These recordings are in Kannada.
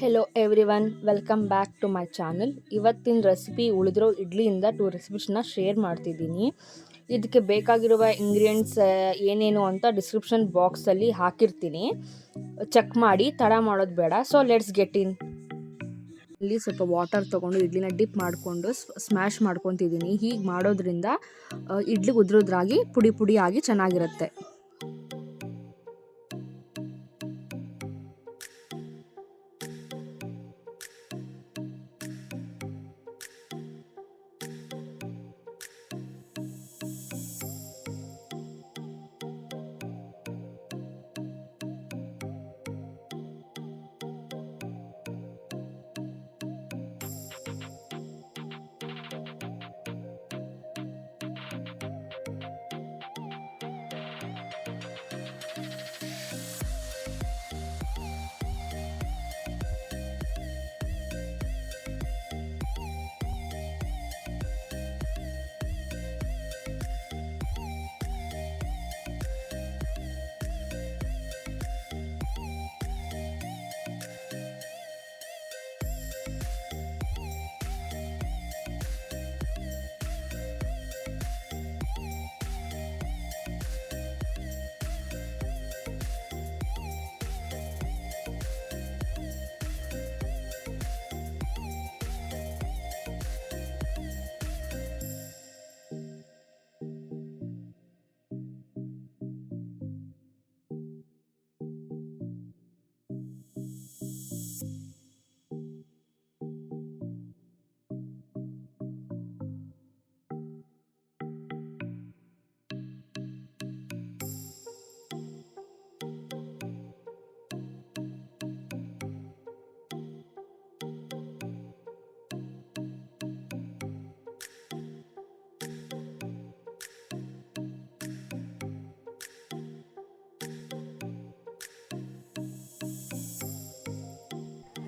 Hello everyone, welcome back to my channel. ಇವತ್ತಿನ ರೆಸಿಪಿ ಉಳಿದಿರೋ ಇಡ್ಲಿಯಿಂದ 2 ರೆಸಿಪೀಸ್ನ ಶೇರ್ ಮಾಡ್ತಿದ್ದೀನಿ. ಇದಕ್ಕೆ ಬೇಕಾಗಿರುವ ಇಂಗ್ರೀಡಿಯೆಂಟ್ಸ್ ಏನೇನು ಅಂತ ಡಿಸ್ಕ್ರಿಪ್ಷನ್ ಬಾಕ್ಸಲ್ಲಿ ಹಾಕಿರ್ತೀನಿ, ಚೆಕ್ ಮಾಡಿ. ತಡ ಮಾಡೋದು ಬೇಡ. So let's get in. ಇಲ್ಲಿ ಸ್ವಲ್ಪ ವಾಟರ್ ತೊಗೊಂಡು ಇಡ್ಲಿನ ಡಿಪ್ ಮಾಡಿಕೊಂಡು ಸ್ಮ್ಯಾಶ್ ಮಾಡ್ಕೊತಿದ್ದೀನಿ. ಹೀಗೆ ಮಾಡೋದ್ರಿಂದ ಇಡ್ಲಿ ಉದ್ರುದ್ರಾಗಿ ಪುಡಿ ಪುಡಿಯಾಗಿ ಚೆನ್ನಾಗಿರುತ್ತೆ.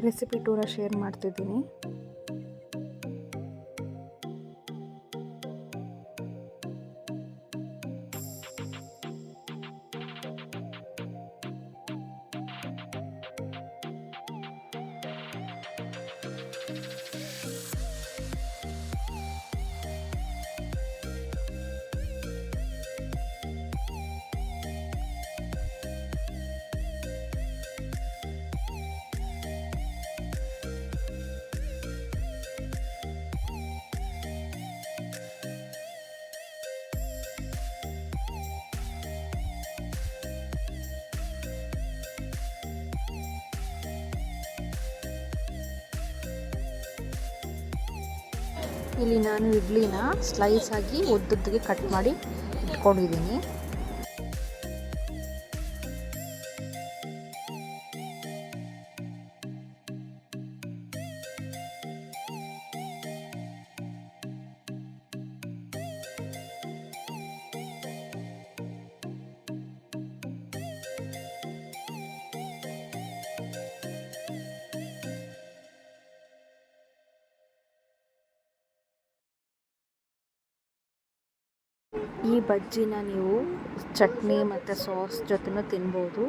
ರೆಸಿಪಿ ಟೂರ ಶೇರ್ ಮಾಡ್ತಿದ್ದೀನಿ. ಇಲ್ಲಿ ನಾನು ಇಡ್ಲಿನ ಸ್ಲೈಸ್ ಆಗಿ ಉದ್ದುದ್ದಕ್ಕೆ ಕಟ್ ಮಾಡಿ ಇಟ್ಕೊಂಡಿದ್ದೀನಿ. ಈ ಬಜ್ಜಿನ ನೀವು ಚಟ್ನಿ ಮತ್ತು ಸಾಸ್ ಜೊತೆನೂ ತಿನ್ಬೋದು.